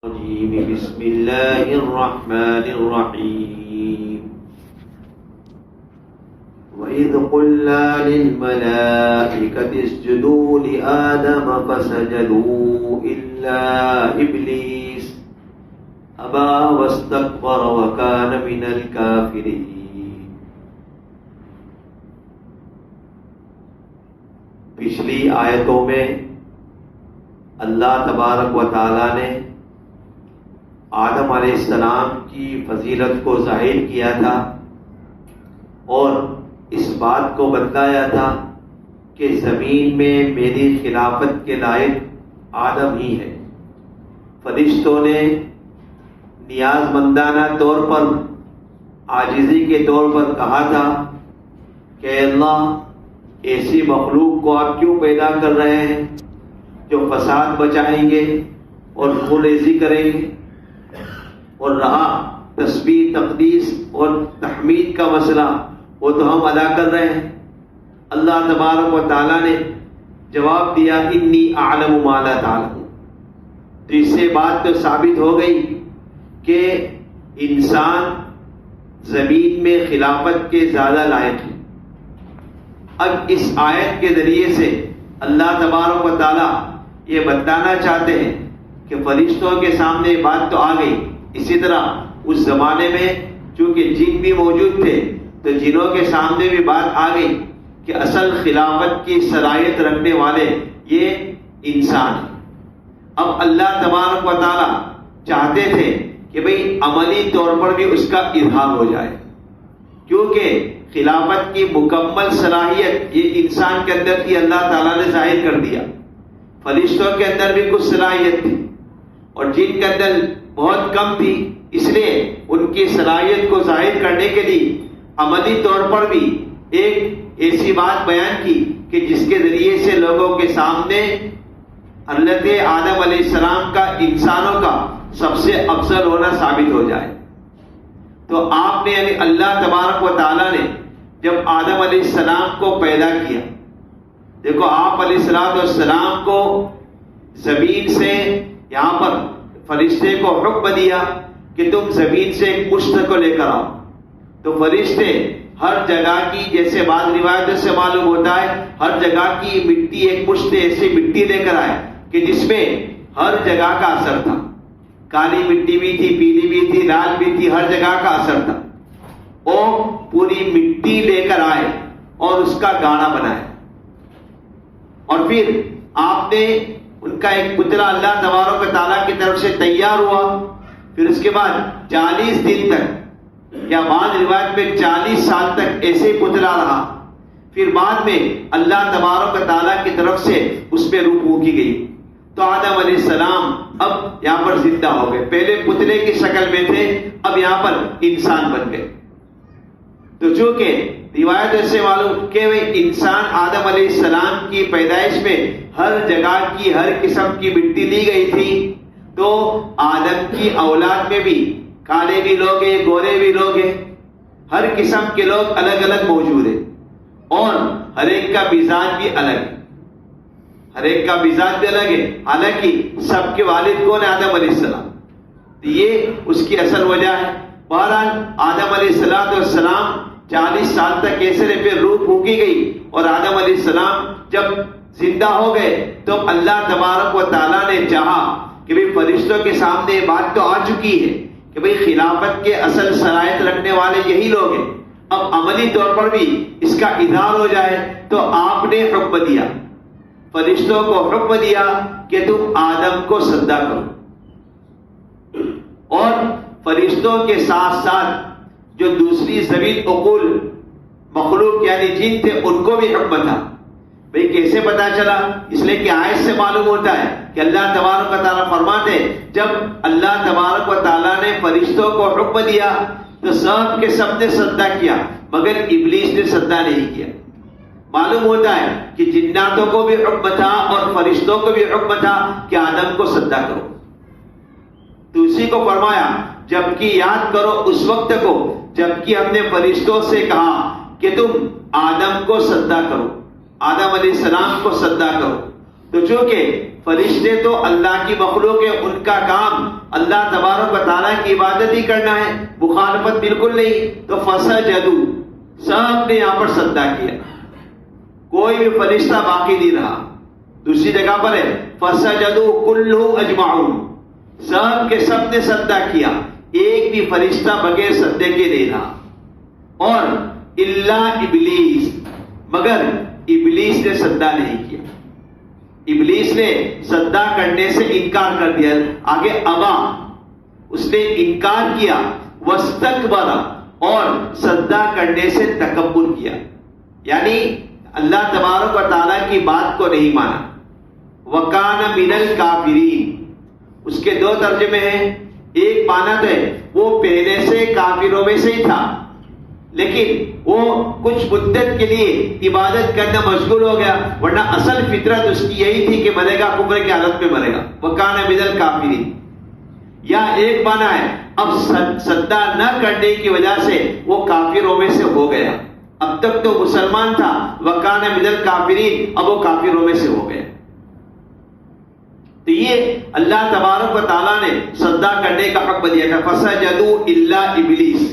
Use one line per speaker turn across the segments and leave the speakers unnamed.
بسم الله الرحمن الرحيم وإذ قلنا للملائكة اسجدوا لآدم فسجدوا إلا إبليس أبى واستكبر وكان من الكافرين۔ پچھلی آیتوں میں اللہ تبارک و تعالی نے آدم علیہ السلام کی فضیلت کو ظاہر کیا تھا اور اس بات کو بتلایا تھا کہ زمین میں میری خلافت کے لائق آدم ہی ہے۔ فرشتوں نے نیاز مندانہ طور پر، عاجزی کے طور پر کہا تھا کہ اللہ، ایسی مخلوق کو آپ کیوں پیدا کر رہے ہیں جو فساد بچائیں گے اور خونریزی کریں گے؟ اور رہا تسبیح، تقدیس اور تحمید کا مسئلہ، وہ تو ہم ادا کر رہے ہیں۔ اللہ تبارک و تعالیٰ نے جواب دیا، انی اعلم ما لا تعلمون۔ تو اس سے بات تو ثابت ہو گئی کہ انسان زمین میں خلافت کے زیادہ لائق ہے۔ اب اس آیت کے ذریعے سے اللہ تبارک و تعالیٰ یہ بتانا چاہتے ہیں کہ فرشتوں کے سامنے بات تو آ گئی، اسی طرح اس زمانے میں چونکہ جن بھی موجود تھے تو جنوں کے سامنے بھی بات آ گئی کہ اصل خلافت کی صلاحیت رکھنے والے یہ انسان ہیں۔ اب اللہ تبارک و تعالی چاہتے تھے کہ بھئی عملی طور پر بھی اس کا اظہار ہو جائے، کیونکہ خلافت کی مکمل صلاحیت یہ انسان کے اندر کی اللہ تعالیٰ نے ظاہر کر دیا۔ فرشتوں کے اندر بھی کچھ صلاحیت تھی اور جن کے اندر بہت کم تھی، اس لیے ان کی صلاحیت کو ظاہر کرنے کے لیے عملی طور پر بھی ایک ایسی بات بیان کی کہ جس کے ذریعے سے لوگوں کے سامنے حضرت آدم علیہ السلام کا انسانوں کا سب سے افضل ہونا ثابت ہو جائے۔ تو آپ نے یعنی اللہ تبارک و تعالیٰ نے جب آدم علیہ السلام کو پیدا کیا، دیکھو آپ علیہ السلام کو زمین سے یہاں پر فرشتے کو حکم دیا کہ تم زمین سے ایک مشت کو لے کر آؤ، تو فرشتے ہر جگہ کی، جیسے بعض روایتوں سے معلوم ہوتا ہے، ہر جگہ کی مٹی، ایک مشت ایسی مٹی لے کر آئے کہ جس میں ہر جگہ کا اثر تھا، کالی مٹی بھی تھی، پیلی بھی تھی، لال بھی تھی، ہر جگہ کا اثر تھا۔ وہ پوری مٹی لے کر آئے اور اس کا گاڑا بنائے، اور پھر آپ نے ان کا ایک پتلا اللہ تبارک و تعالیٰ کی طرف سے تیار ہوا۔ پھر اس کے بعد 40 دن تک، یا بعض روایت میں 40 سال تک ایسے ہی پتلا رہا۔ پھر بعد میں اللہ تبارک و تعالیٰ کی طرف سے اس پہ روح پھونکی گئی، تو آدم علیہ السلام اب یہاں پر زندہ ہو گئے۔ پہلے پتلے کی شکل میں تھے، اب یہاں پر انسان بن گئے۔ تو چونکہ روایت سے معلوم کہ انسان آدم علیہ السلام کی پیدائش میں ہر جگہ کی ہر قسم کی مٹی لی گئی تھی، تو آدم کی اولاد میں بھی کالے بھی لوگ ہیں، گورے بھی لوگ ہیں، ہر قسم کے لوگ الگ الگ موجود ہیں، اور ہر ایک کا مزاج بھی الگ ہے، ہر ایک کا مزاج بھی الگ ہے۔ حالانکہ سب کے والد کون ہے؟ آدم علیہ السلام۔ یہ اس کی اصل وجہ ہے۔ بہرحال آدم علیہ السلام 40 سال تک کیسے رہے، پھر روح پھونکی گئی، اور آدم علیہ السلام جب زندہ ہو گئے تو اللہ تبارک و تعالیٰ نے چاہا کہ بھئی فرشتوں کے سامنے یہ بات تو آ چکی ہے کہ بھئی خلافت کے اصل صلاحیت رکھنے والے یہی لوگ ہیں، اب عملی طور پر بھی اس کا اظہار ہو جائے، تو آپ نے حکم دیا، فرشتوں کو حکم دیا کہ تم آدم کو سجدہ کرو، اور فرشتوں کے ساتھ ساتھ جو دوسری ذوی العقول مخلوق یعنی جن تھے ان کو بھی حکم تھا۔ بھئی کیسے پتا چلا؟ اس لیے کہ آیت سے معلوم ہوتا ہے کہ اللہ تبارک و تعالیٰ فرماتے ہیں جب اللہ تبارک و تعالیٰ نے فرشتوں کو حکم دیا تو سب کے سب نے سجدہ کیا، مگر ابلیس نے سجدہ نہیں کیا۔ معلوم ہوتا ہے کہ جناتوں کو بھی حکم تھا اور فرشتوں کو بھی حکم تھا کہ آدم کو سجدہ کرو۔ تو اسی کو فرمایا جبکہ یاد کرو اس وقت کو جبکہ ہم نے فرشتوں سے کہا کہ تم آدم کو سجدہ کرو، آدم علیہ السلام کو سجدہ کرو۔ تو چونکہ فرشتے تو اللہ کی مخلوق ہے، ان کا کام اللہ تبارک و تعالیٰ کی عبادت ہی کرنا ہے، مخالفت بالکل نہیں، تو فسجدوا، سب نے یہاں پر سجدہ کیا، کوئی بھی فرشتہ باقی نہیں رہا۔ دوسری جگہ پر ہے فسجدوا کلہ اجمعون، سب کے سب نے سجدہ کیا، ایک بھی فرشتہ بغیر سجدے کے نہیں رہا۔ اور الا ابلیس، مگر ابلیس نے سجدہ نہیں کیا، ابلیس نے سجدہ کرنے سے انکار کر دیا، آگے ابا، اس نے انکار کیا، واستکبر، اور سجدہ کرنے سے تکبر کیا، یعنی اللہ تبارک و تعالیٰ کی بات کو نہیں مانا۔ وکان من الکافرین، اس کے دو ترجمے ہیں، ایک مانا تو ہے وہ پہلے سے کافروں میں سے ہی تھا، لیکن وہ کچھ مدت کے لیے عبادت کرنا مشغول ہو گیا، ورنہ اصل فطرت اس کی یہی تھی کہ مرے گا کفر کی حالت میں مرے گا، وکان من الکافرین۔ یا ایک مانا ہے اب سجدہ نہ کرنے کی وجہ سے وہ کافروں میں سے ہو گیا، اب تک تو مسلمان تھا، وکان من الکافرین، اب وہ کافروں میں سے ہو گیا۔ تو یہ اللہ تبارک و تعالیٰ نے سجدہ کرنے کا حق دیا تھا، فسجدوا الا ابلیس۔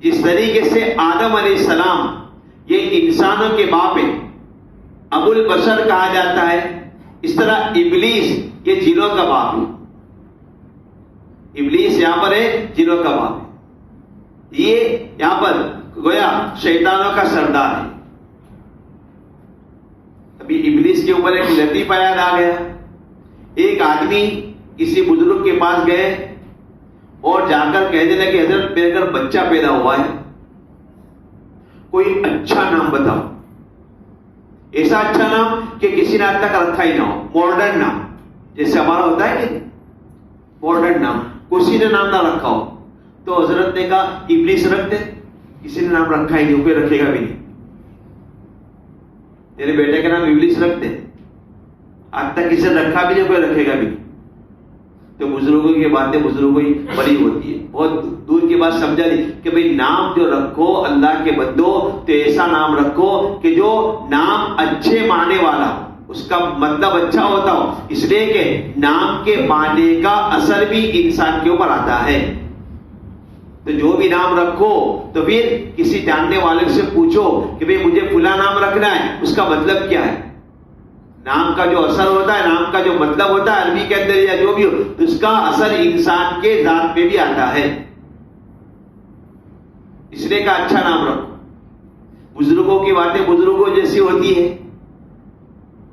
جس طریقے سے آدم علیہ السلام یہ انسانوں کے باپ ہیں، ابو البشر کہا جاتا ہے، اس طرح ابلیس یہ جنوں کا باپ ہے، ابلیس یہاں پر ہے جنوں کا باپ ہے، یہ یہاں پر گویا شیطانوں کا سردار ہے۔ ابھی ابلیس کے اوپر ایک لطیفہ یاد آ گیا، ایک آدمی کسی بزرگ کے پاس گئے اور جا کر کہنے لگے حضرت میرے گھر بچہ پیدا ہوا ہے، کوئی اچھا نام بتاؤ، ایسا اچھا نام کہ کسی نے آج تک رکھا ہی نہ ہو، ماڈرن نام، جیسے ہمارا ہوتا ہے کہ ماڈرن نام، کسی نے نام نہ رکھا ہو۔ تو حضرت نے کہا ابلیس رکھ دے، کسی نے نام رکھا ہی نہیں، کوئی رکھے گا بھی نہیں، تیرے بیٹے کا نام ابلیس رکھ دے، آج تک کسی نے رکھا بھی نہیں، کوئی رکھے گا بھی نہیں۔ تو بزرگوں کی باتیں بزرگوں کی بڑی ہوتی ہے، بہت دور کی بات سمجھا نہیں کہ بھئی نام جو رکھو اللہ کے بندو تو ایسا نام رکھو کہ جو نام اچھے معنی والا ہو، اس کا مطلب اچھا ہوتا ہو، اس لیے کہ نام کے معنی کا اثر بھی انسان کے اوپر آتا ہے۔ تو جو بھی نام رکھو تو پھر کسی جاننے والے سے پوچھو کہ بھئی مجھے فلاں نام رکھنا ہے، اس کا مطلب کیا ہے۔ نام کا جو اثر ہوتا ہے، نام کا جو مطلب ہوتا ہے عربی کے اندر یا جو بھی ہو، تو اس کا اثر انسان کے ذات پہ بھی آتا ہے، اس لیے کا اچھا نام رکھو۔ بزرگوں کی باتیں بزرگوں جیسی ہوتی ہے۔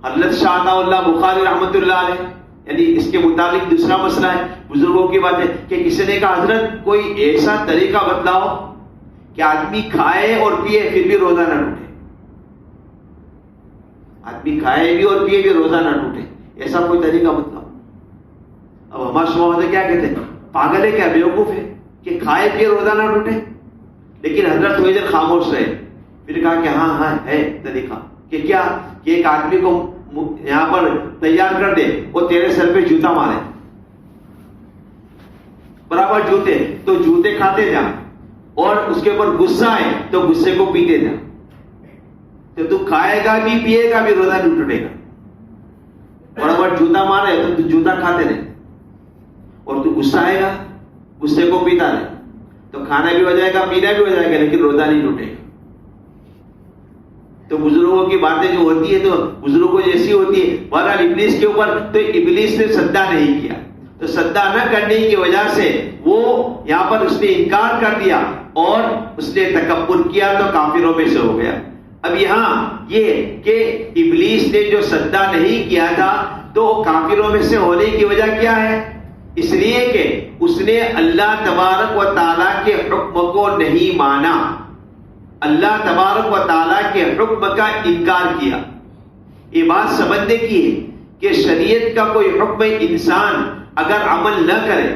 حضرت شاہ اللہ بخاری رحمۃ اللہ علیہ، یعنی اس کے متعلق دوسرا مسئلہ ہے بزرگوں کی باتیں کہ کسی نے کہا حضرت کوئی ایسا طریقہ بتلاؤ کہ آدمی کھائے اور پیے پھر بھی روزہ نہ ٹوٹے، آدمی کھائے بھی اور پیے بھی روزہ نہ ٹوٹے، ایسا کوئی طریقہ بتلاؤ۔ اب ہمارے شوہر کیا کہتے ہیں، پاگل ہے کیا، بیوقوف ہے کہ کھائے پیے روزہ نہ ٹوٹے؟ لیکن حضرت تھوڑی دیر خاموش رہے، پھر کہا کہ ہاں ہاں ہے طریقہ، کہ کیا کہ ایک آدمی کو یہاں پر تیار کر دے، وہ تیرے سر پہ جوتا مارے، برابر جوتے، تو جوتے کھاتے جا، اور اس کے اوپر غصہ ہے تو غصے کو پیتے جا، تو کھائے گا بھی پیے گا بھی، روزہ نہیں ٹوٹے گا۔ برابر جوتا مارے تو جوتا کھاتے رہے، اور تو غصہ آئے گا غصے کو پیتا رہے، تو کھانا بھی ہو جائے گا پینا بھی ہو جائے گا، لیکن روزہ نہیں ٹوٹے گا۔ تو بزرگوں کی باتیں جو ہوتی ہے تو بزرگوں جیسی ہوتی ہے۔ بہرحال ابلیس کے اوپر تو ابلیس نے سجدہ نہیں کیا، تو سجدہ نہ کرنے کی وجہ سے وہ یہاں پر اس نے انکار کر دیا اور اس نے تکبر کیا، تو کافروں میں سے ہو گیا۔ اب یہاں یہ کہ ابلیس نے جو سجدہ نہیں کیا تھا تو کافروں میں سے ہونے کی وجہ کیا ہے؟ اس لیے کہ اس نے اللہ تبارک و تعالیٰ کے حکم کو نہیں مانا، اللہ تبارک و تعالیٰ کے حکم کا انکار کیا۔ یہ بات سمجھنے کی ہے کہ شریعت کا کوئی حکم انسان اگر عمل نہ کرے،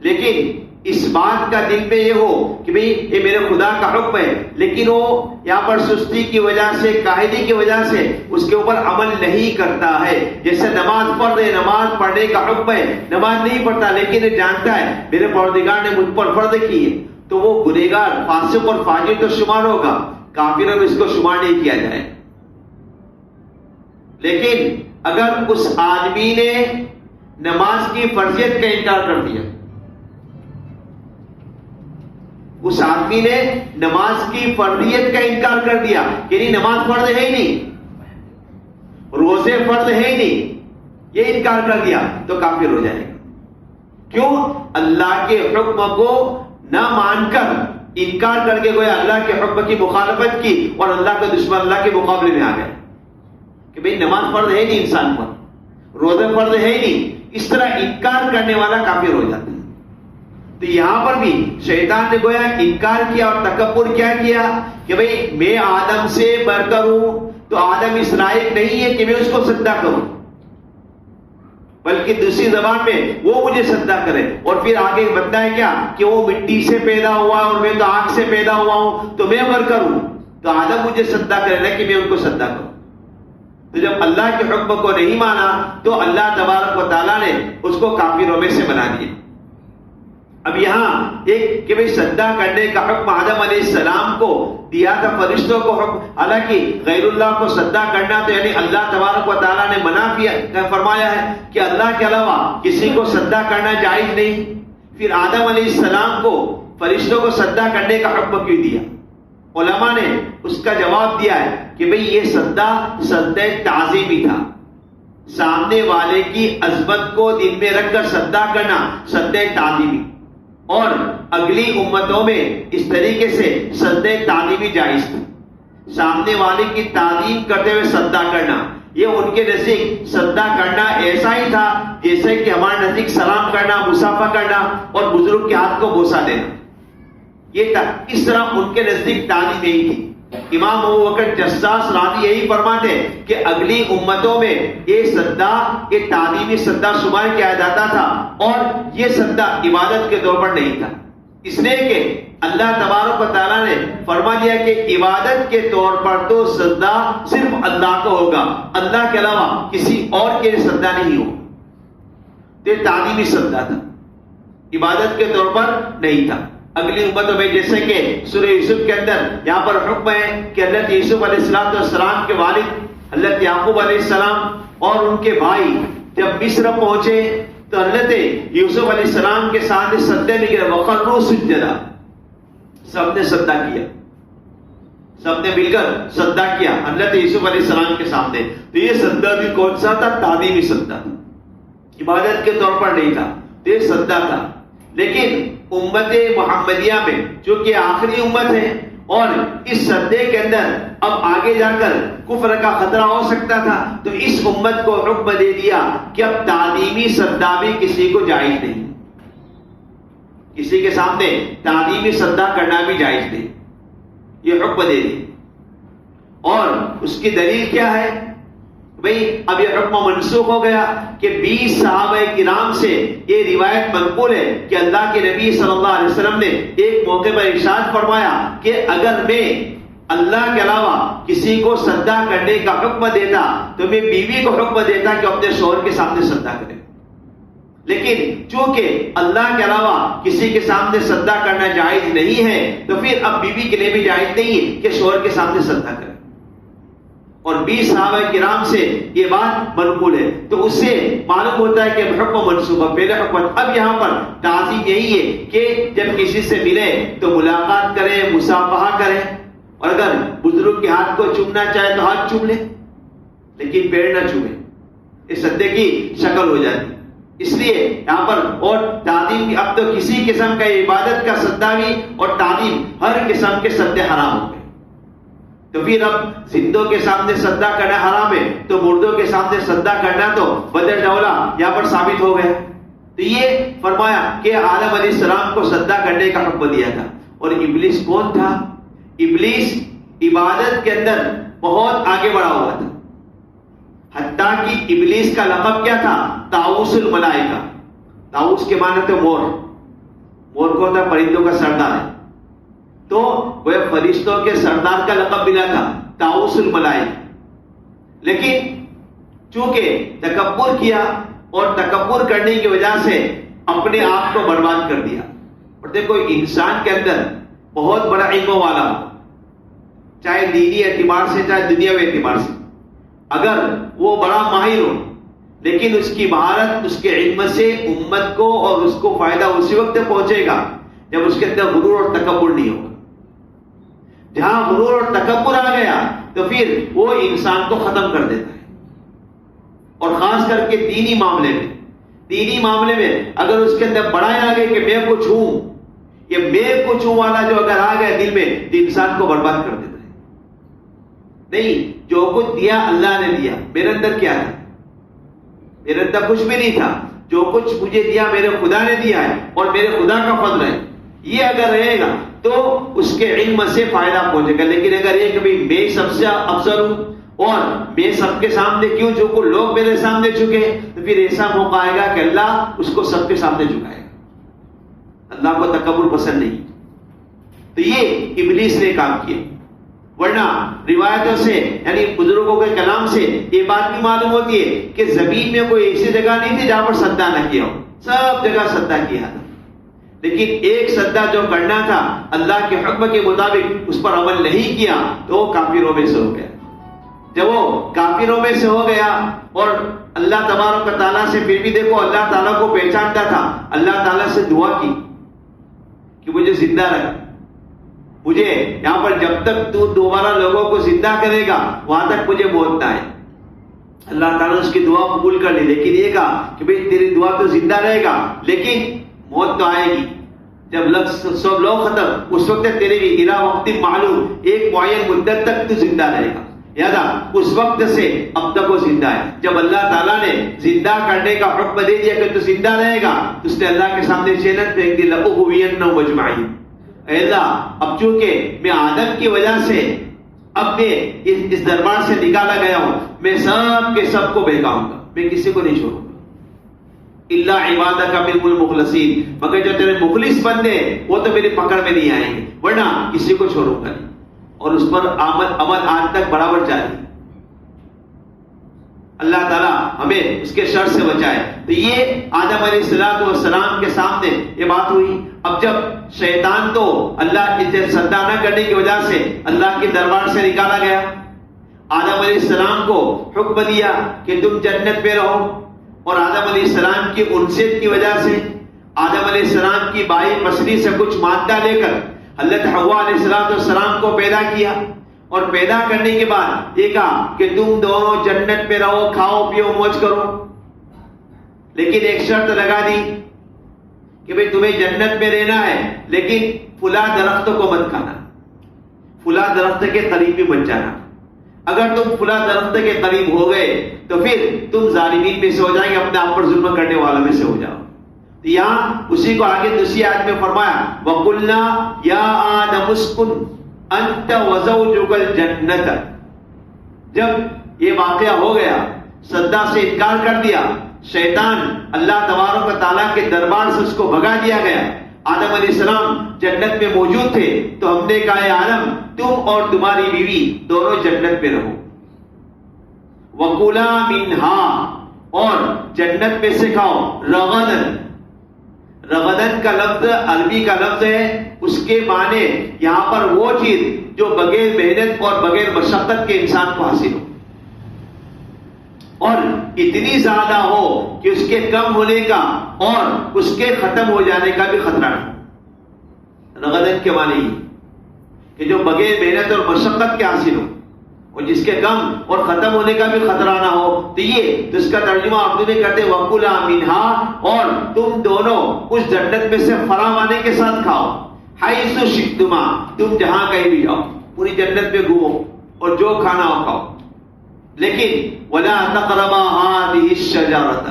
لیکن اس بات کا دل میں یہ ہو کہ بھئی یہ میرے خدا کا حکم ہے، لیکن وہ یہاں پر سستی کی وجہ سے، کاہلی کی وجہ سے اس کے اوپر عمل نہیں کرتا ہے۔ جیسے نماز پڑھ دے، نماز پڑھنے کا حکم ہے، نماز نہیں پڑھتا لیکن یہ جانتا ہے میرے پروردگار نے مجھ پر فرض کی ہے، تو وہ گنہگار، فاسق اور فاجر تو شمار ہوگا، کافروں میں اس کو شمار نہیں کیا جائے۔ لیکن اگر اس آدمی نے نماز کی فرضیت کا انکار کر دیا. اس آدمی نے نماز کی فرضیت کا انکار کر دیا کہ نہیں نماز فرض ہے ہی نہیں, روزے فرض ہے ہی نہیں, یہ انکار کر دیا تو کافر ہو جائے گا. کیوں؟ اللہ کے حکم کو نہ مان کر انکار کر کے گویا اللہ کے حکم کی مخالفت کی اور اللہ کا دشمن اللہ کے مقابلے میں آ گئے کہ بھئی نماز فرض ہے ہی نہیں انسان پر, روزے فرض ہے ہی نہیں. اس طرح انکار کرنے والا کافر ہو جاتا ہے. تو یہاں پر بھی شیطان نے گویا انکار کیا اور تکبر کیا کیا کہ بھئی میں آدم سے بڑھ کر ہوں, تو آدم اس لائق نہیں ہے کہ میں اس کو سجدہ کروں, بلکہ دوسری زبان میں وہ مجھے سجدہ کرے. اور پھر آگے بتایا کیا کہ وہ مٹی سے پیدا ہوا اور میں تو آگ سے پیدا ہوا ہوں, تو میں بڑھ کر ہوں, تو آدم مجھے سجدہ کرے نہ کہ میں ان کو سجدہ کروں. تو جب اللہ کے حکم کو نہیں مانا تو اللہ تبارک و تعالیٰ نے اس کو کافروں میں سے بنا دیا. اب یہاں ایک کہ بھئی سجدہ کرنے کا حکم آدم علیہ السلام کو دیا تھا, فرشتوں کو حکم, حالانکہ غیر اللہ کو سجدہ کرنا تو یعنی اللہ تبارک و تعالیٰ نے منع فرمایا ہے کہ اللہ کے علاوہ کسی کو سجدہ کرنا جائز نہیں. پھر آدم علیہ السلام کو فرشتوں کو سجدہ کرنے کا حکم کیوں دیا؟ علماء نے اس کا جواب دیا ہے کہ بھئی یہ سجدہ تعظیمی تھا. سامنے والے کی عظمت کو دل میں رکھ کر سجدہ کرنا سجدہ تعظیمی, اور اگلی امتوں میں اس طریقے سے سجدہ تعظیمی جائز تھا. سامنے والے کی تعظیم کرتے ہوئے سجدہ کرنا, یہ ان کے نزدیک سجدہ کرنا ایسا ہی تھا جیسے کہ ہمارے نزدیک سلام کرنا, مصافحہ کرنا اور بزرگ کے ہاتھ کو بوسہ دینا, یہ تھا. اس طرح ان کے نزدیک تعظیم یہی تھی. امام ابو بکر جساس راضی یہی فرماتے کہ اگلی امتوں میں یہ سجدہ یہ تعظیمی سجدہ شمار کیا جاتا تھا, اور یہ سجدہ عبادت کے طور پر نہیں تھا, اس لیے کہ اللہ تبارک و تعالیٰ نے فرما دیا کہ عبادت کے طور پر تو سجدہ صرف اللہ کو ہوگا, اللہ کے علاوہ کسی اور کے لیے سجدہ نہیں ہوگا. تو یہ تعظیمی سجدہ تھا, عبادت کے طور پر نہیں تھا. اگلی امتوں میں جیسے کہ سورہ یوسف کے اندر یہاں پر حکم ہے کہ حضرت یوسف علیہ السلام کے والد حضرت یعقوب علیہ السلام اور ان کے بھائی جب مصر پہنچے تو حضرت یوسف علیہ السلام کے سامنے سجدے میں گرے, وخروا سجدا, سب نے سجدہ کیا, سب نے مل کر سجدہ کیا حضرت یوسف علیہ السلام کے سامنے. تو یہ سجدہ بھی کون سا تھا؟ تعظیمی سجدہ تھا, عبادت کے طور پر نہیں تھا, تو یہ سجدہ تھا. لیکن امت محمدیہ میں چونکہ آخری امت ہے اور اس سجدے کے اندر اب آگے جا کر کفر کا خطرہ ہو سکتا تھا, تو اس امت کو حکم دے دیا کہ اب تعظیمی سجدہ بھی کسی کو جائز نہیں, کسی کے سامنے تعظیمی سجدہ کرنا بھی جائز نہیں, یہ حکم دے دی. اور اس کی دلیل کیا ہے؟ بھئی اب یہ حکم منسوخ ہو گیا کہ 20 صحابہ کرام سے یہ روایت منقول ہے کہ اللہ کے نبی صلی اللہ علیہ وسلم نے ایک موقع پر ارشاد فرمایا کہ اگر میں اللہ کے علاوہ کسی کو سجدہ کرنے کا حکم دیتا تو میں بیوی کو حکم دیتا کہ اپنے شوہر کے سامنے سجدہ کرے, لیکن چونکہ اللہ کے علاوہ کسی کے سامنے سجدہ کرنا جائز نہیں ہے تو پھر اب بیوی کے لیے بھی جائز نہیں ہے کہ شوہر کے سامنے سجدہ کرے. اور 20 صحابہ کرام سے یہ بات منقول ہے, تو اس سے معلوم ہوتا ہے کہ حکم منسوخ ہے, پہلے حکم. اب یہاں پر تعظیم یہی ہے کہ جب کسی سے ملے تو ملاقات کرے, مصافحہ کرے, اور اگر بزرگ کے ہاتھ کو چومنا چاہے تو ہاتھ چوم لے, لیکن پیر نہ چومے, اس سجدے کی شکل ہو جاتی. اس لیے یہاں پر اور تعظیم کی اب تو کسی قسم کا عبادت کا سجدہ بھی اور تعظیم ہر قسم کے سجدے حرام ہو گئے. تو پھر اب زندوں کے سامنے سجدہ کرنا حرام ہے, تو مردوں کے سامنے سجدہ کرنا تو بدل ڈولا یہاں پر ثابت ہو گیا. تو یہ فرمایا کہ آدم علیہ السلام کو سجدہ کرنے کا حکم دیا تھا. اور ابلیس کون تھا؟ ابلیس عبادت کے اندر بہت آگے بڑھا ہوا تھا, حتیٰ کہ ابلیس کا لقب کیا تھا؟ طاؤوس الملائکہ. طاؤوس کے معنی تو مور, مور کو ہوتا پرندوں کا سردار ہے, تو وہ فرشتوں کے سردار کا لقب ملا تھا طاؤوس الملائکہ. لیکن چونکہ تکبر کیا اور تکبر کرنے کی وجہ سے اپنے آپ کو برباد کر دیا. اور دیکھو انسان کے اندر بہت بڑا علم والا ہو, چاہے دینی اعتبار سے چاہے دنیاوی اعتبار سے, اگر وہ بڑا ماہر ہو لیکن اس کی مہارت اس کے علم سے امت کو اور اس کو فائدہ اسی وقت پہنچے گا جب اس کے اندر غرور اور تکبر نہیں ہوگا. جہاں غرور اور تکبر آ گیا تو پھر وہ انسان کو ختم کر دیتا ہے. اور خاص کر کے دینی معاملے میں اگر اس کے اندر بڑائی آ گئی کہ میں کچھ ہوں، یہ میں کچھ ہوں والا جو اگر آ گیا دل میں تو انسان کو برباد کر دیتا ہے. نہیں، جو کچھ دیا اللہ نے دیا، میرے اندر کیا ہے؟ میرے اندر کچھ بھی نہیں تھا. جو کچھ مجھے دیا میرے خدا نے دیا ہے اور میرے خدا کا فضل ہے. یہ اگر رہے گا تو اس کے علم سے فائدہ پہنچے گا. لیکن اگر یہ کہ میں سب سے افضل ہوں اور میں سب کے سامنے کیوں جھکوں، لوگ میرے سامنے جھکے، تو پھر ایسا موقع آئے گا کہ اللہ اس کو سب کے سامنے جھکائے گا. اللہ کو تکبر پسند نہیں. تو یہ ابلیس نے کام کیا. ورنہ روایتوں سے یعنی بزرگوں کے کلام سے یہ بات بھی معلوم ہوتی ہے کہ زمین میں کوئی ایسی جگہ نہیں تھی جہاں پر سجدہ نہ کیا ہو، سب جگہ سجدہ کیا تھا. لیکن ایک سجدہ جو کرنا تھا اللہ کے حکم کے مطابق اس پر عمل نہیں کیا تو وہ کافروں میں سے ہو گیا. جب وہ کافروں میں سے ہو گیا اور اللہ تبارک و تعالیٰ سے پھر بھی دیکھو اللہ تعالیٰ کو پہچانتا تھا، اللہ تعالیٰ سے دعا کی کہ مجھے زندہ رکھ، مجھے یہاں پر جب تک تو دوبارہ لوگوں کو زندہ کرے گا وہاں تک مجھے موت نہ آئے. اللہ تعالیٰ نے اس کی دعا قبول کر لی، لیکن یہ کہا کہ بھئی تیری دعا تو زندہ رہے گا لیکن موت تو آئے گی. جب سب لوگ ختم اس وقت تیرے بھی الہ وقت معلوم، ایک معین مدت تک تو زندہ رہے گا. یاد اس وقت سے اب تک وہ زندہ ہے. جب اللہ تعالیٰ نے زندہ کرنے کا حکم دے دیا کہ تو زندہ رہے گا تو اس نے اللہ کے سامنے چیلنج پھینک دی، لَأُغْوِيَنَّهُمْ أَجْمَعِينَ. اے اللہ اب چونکہ میں آدم کی وجہ سے اب میں اس دربار سے نکالا گیا ہوں، میں سب کے سب کو بہکاؤں گا، میں کسی کو نہیں چھوڑوں گا. الا عبادک منهم المخلصین، مگر جو تیرے مخلص بندے وہ تو میری پکڑ میں نہیں آئیں گے، ورنہ کسی کو چھوڑوں گا نہیں. اور اس پر عمل آج تک برابر جاری. اللہ تعالیٰ ہمیں اس کے شر سے بچائے. تو یہ آدم علیہ السلام کے سامنے یہ بات ہوئی. اب جب شیطان تو اللہ کی سجدہ نہ کرنے کی وجہ سے اللہ کے دربار سے نکالا گیا، آدم علیہ السلام کو حکم دیا کہ تم جنت میں رہو، اور آدم علیہ السلام کی انسیت کی وجہ سے آدم علیہ السلام کی بائی پسری سے کچھ مادہ لے کر حضرت حوا علیہ السلام کو پیدا کیا. اور پیدا کرنے کے بعد یہ کہا کہ تم دونوں جنت میں رہو، کھاؤ پیو موج کرو. لیکن ایک شرط لگا دی کہ بھئی تمہیں جنت میں رہنا ہے لیکن فلاں درخت کو مت کھانا، فلاں درخت کے قریب بھی مت جانا. اگر تم فلاں درخت کے قریب ہو گئے تو پھر تم ظالمین میں سے ہو جائیں گے، اپنے آپ پر ظلم کرنے والوں میں سے ہو جاؤ. یہاں اسی کو آگے دوسری آیت میں فرمایا وَقُلْنَا يَا آدَمُ اسْكُنْ أَنْتَ وَزَوْجُكَ الْجَنَّةَ. جب یہ واقعہ ہو گیا، سجدہ سے انکار کر دیا، شیطان اللہ تبارک و تعالیٰ کے دربار سے اس کو بھگا دیا گیا. آدم علیہ السلام جنت میں موجود تھے تو ہم نے کہا اے آدم تم اور تمہاری بیوی دونوں جنت میں رہو. وَكُلَا مِنْهَا، اور جنت میں سے کھاؤ. رغدن، رغدن کا لفظ عربی کا لفظ ہے، اس کے معنی یہاں پر وہ چیز جو بغیر محنت اور بغیر مشقت کے انسان کو حاصل ہو اور اتنی زیادہ ہو کہ اس کے کم ہونے کا اور اس کے ختم ہو جانے کا بھی خطرہ نہ. رغدن کے معنی یہ کہ جو بغیر محنت اور مشقت کے حاصل ہو اور جس کے کم اور ختم ہونے کا بھی خطرہ نہ ہو. تو یہ تو اس کا ترجمہ اردو میں کرتے وَكُلَا مِنْهَا، اور تم دونوں اس جنت میں سے فراوانی کے ساتھ کھاؤ. حَيْثُ شِئْتُمَا، تم جہاں کہیں بھی جاؤ، پوری جنت میں گھومو اور جو کھانا ہو کھاؤ. لیکن وَلَا تَقْرَبَا هَٰذِهِ الشَّجَرَةَ،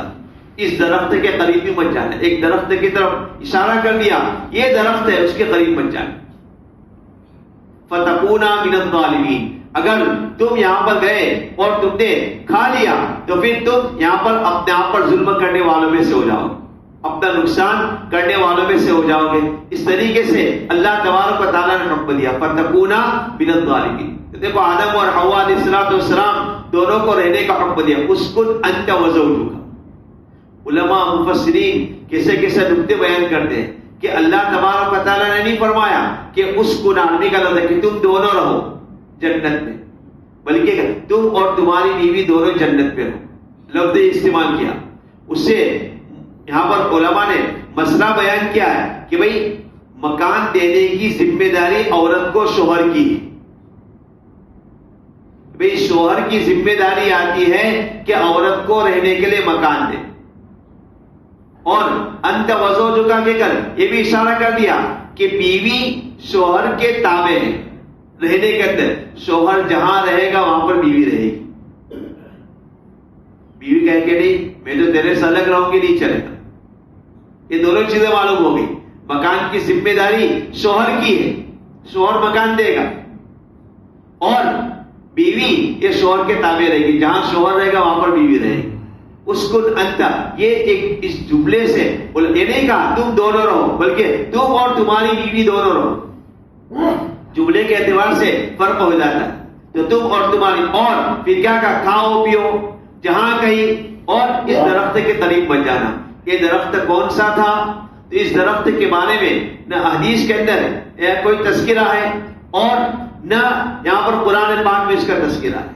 اس درخت کے قریب بھی مت جانا. ایک درخت کی طرف اشارہ کر دیا، یہ درخت ہے اس کے قریب مت جانا. فَتَكُونَا مِنَ الظَّالِمِينَ، اگر تم یہاں پر گئے اور تم نے کھا لیا تو پھر تم یہاں پر اپنے آپ پر ظلم کرنے والوں میں سے ہو جاؤ، اپنا نقصان کرنے والوں میں سے ہو جاؤ گے. اس طریقے سے اللہ تبارک و تعالیٰ نے حکم دیا فَتَكُونَا مِنَ الظَّالِمِينَ. دیکھو آدم اور حوا علیہ السلام دونوں کو رہنے کا حکم دیا. اسکن انت وزوجک. علماء مفسرین کیسے کیسے نکتے بیان کرتے ہیں کہ اللہ تبارک و تعالیٰ نے نہیں فرمایا کہ اسکن عربی کا لفظ ہے کہ تم دونوں رہو جنت میں، بلکہ تم اور تمہاری بیوی دونوں جنت میں رہو. لفظ استعمال کیا. اس سے یہاں پر علماء نے مسئلہ بیان کیا ہے کہ بھئی مکان دینے کی ذمہ داری عورت کو شوہر کی ہے. بھئی شوہر کی ذمہ داری آتی ہے کہ عورت کو رہنے کے لیے مکان دے. اور انت وزوجک کے کل یہ بھی اشارہ کر دیا کہ بیوی شوہر کے تابع ہے رہنے کے اندر. شوہر جہاں رہے گا وہاں پر بیوی رہے گی. بیوی کہہ کے نہیں میں تو تیرے سے الگ رہوں گی نہیں چلے گا. یہ دونوں چیزیں معلوم ہو گئی. مکان کی ذمہ داری شوہر کی ہے, شوہر مکان دے گا, اور بیوی یہ شوہر کے تابع رہے گی. جہاں شوہر رہے گا وہاں پر بیوی رہے گی. اس کو انت یہ ایک اس جملے سے یہ نہیں کہا تم دونوں رہو, بلکہ تم اور تمہاری بیوی دونوں رہو. جملے کے اعتبار سے فرق ہو جاتا ہے. تو تم اور تمہاری, اور پھر کیا کہا کھاؤ پیو جہاں کہیں, اور اس درخت کے قریب بن جانا. یہ درخت کون سا تھا؟ تو اس درخت کے بارے میں نہ حدیث کے اندر کوئی تذکرہ ہے اور نہ یہاں پر قرآن پاک میں اس کا تذکرہ ہے.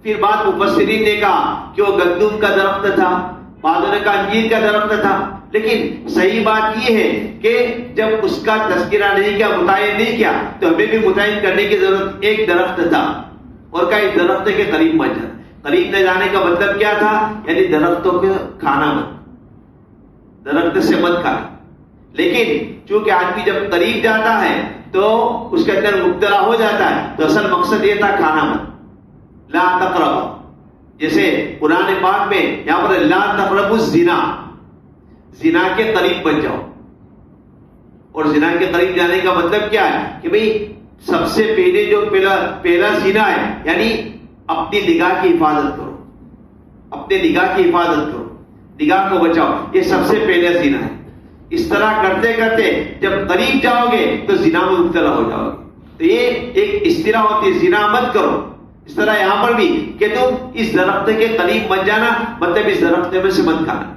پھر بعد مفسرین نے کہا کہ وہ گندم کا درخت تھا, بعضوں نے کہا انجیر کا درخت تھا. لیکن صحیح بات یہ ہے کہ جب اس کا تذکرہ نہیں کیا, متعین نہیں کیا, تو ہمیں بھی متعین کرنے کی ضرورت. ایک درخت تھا اور کہا اس درخت کے قریب مت جانا. قریب نہ جانے کا مطلب کیا تھا؟ یعنی درختوں کو کھانا مت, درخت سے مت کھانا. لیکن چونکہ آدمی جب قریب جاتا ہے تو اس کے اندر مبتلا ہو جاتا ہے, تو اصل مقصد یہ تھا کھانا مت. لا تقربوا, جیسے قرآن پاک میں یہاں پر لا تقربوا الزنا, زنا کے قریب بن جاؤ. اور زنا کے قریب جانے کا مطلب کیا ہے کہ بھئی سب سے پہلے جو پہلا زنا ہے, یعنی اپنی نگاہ کی حفاظت کرو, اپنے نگاہ کی حفاظت کرو, نگاہ کو بچاؤ. یہ سب سے پہلا زنا ہے. اس طرح کرتے کرتے جب قریب جاؤ گے تو زنا میں مبتلا ہو جاؤ گے. تو یہ ایک اصطلاح ہوتی ہے, زنا مت کرو. اس طرح یہاں پر بھی کہ تم اس درخت کے قریب مت جانا, مطلب اس درخت میں سے مت کھانا.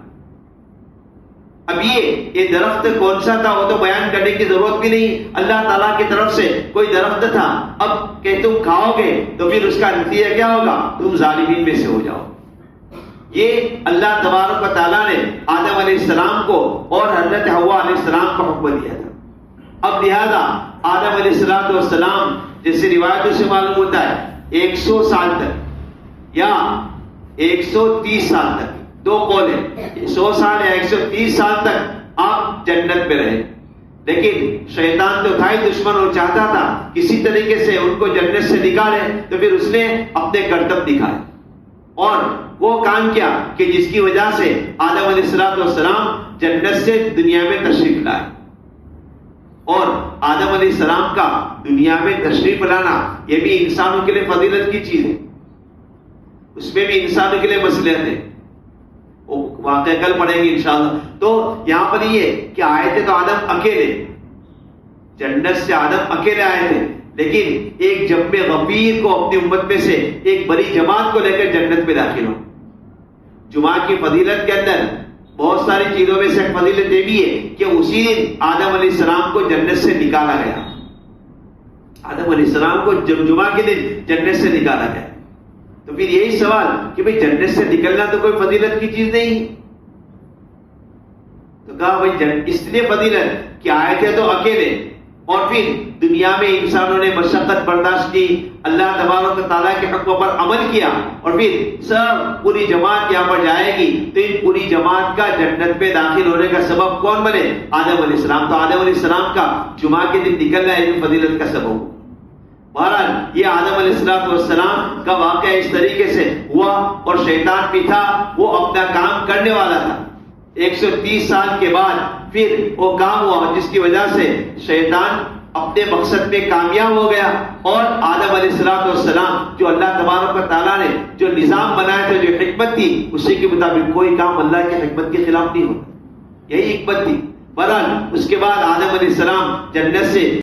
اب یہ درخت کون سا تھا وہ تو بیان کرنے کی ضرورت بھی نہیں. اللہ تعالیٰ کی طرف سے کوئی درخت تھا. اب کہ تم کھاؤ گے تو پھر اس کا نتیجہ کیا ہوگا؟ تم ظالمین میں سے ہو جاؤ. یہ اللہ تبارک و تعالیٰ نے آدم علیہ السلام کو اور حضرت حوا علیہ السلام کو حکم دیا تھا. اب لہذا آدم علیہ السلام جیسے روایتوں سے معلوم ہوتا ہے 100 سال تک یا 130 سال تک, دو قول ہیں, 100 سال یا 130 سال تک آپ جنت میں رہے. لیکن شیطان تو تھا ہی دشمن, اور چاہتا تھا کسی طریقے سے ان کو جنت سے نکالے. تو پھر اس نے اپنے کرتب دکھائے اور وہ کام کیا کہ جس کی وجہ سے آدم علیہ السلام جنت سے دنیا میں تشریف لائے. اور آدم علیہ السلام کا دنیا میں تشریف لانا یہ بھی انسانوں کے لیے فضیلت کی چیز ہے. اس میں بھی انسانوں کے لیے مصلحت ہے. وہ واقعہ کل پڑھیں گے انشاءاللہ. تو یہاں پر یہ کہ آئے تھے تو آدم اکیلے, جنت سے آدم اکیلے آئے تھے, لیکن ایک جنب غفیر کو اپنی امت میں سے ایک بڑی جماعت کو لے کر جنت میں داخل ہو. جمعہ کی فضیلت کے اندر بہت ساری چیزوں میں سے ایک فضیلت یہ بھی ہے کہ اسی دن آدم علیہ السلام کو جنت سے نکالا گیا. آدم علیہ السلام کو جمعہ کے دن جنت سے نکالا گیا. تو پھر یہی سوال کہ بھئی جنت سے نکلنا تو کوئی فضیلت کی چیز نہیں. تو کہا بھئی اس لیے فضیلت کہ آئے تھے تو اکیلے, اور پھر دنیا میں انسانوں نے مشقت برداشت کی, اللہ تبارک و تعالیٰ کے حکم پر عمل کیا, اور پھر سب پوری جماعت یہاں پر جائے گی. تو ان پوری جماعت کا جنت میں داخل ہونے کا سبب کون بنے؟ آدم علیہ السلام. تو آدم علیہ السلام کا جمعہ کے دن نکلنا ہے فضیلت کا سبب. بہرحال یہ آدم علیہ السلام کا واقعہ اس طریقے سے ہوا, اور شیطان بھی تھا, وہ اپنا کام کرنے والا تھا. 130 سال کے بعد پھر وہ کام ہوا جس کی وجہ سے شیطان اپنے مقصد میں کامیاب ہو گیا, اور آدم علیہ السلام جو اللہ تبارک و تعالیٰ نے جو نظام بنایا تھا, جو حکمت تھی, اسی کے مطابق کوئی کام اللہ کی حکمت کے خلاف نہیں ہوتا. یہی حکمت تھی. بہرحال اس کے بعد آدم علیہ السلام جنت سے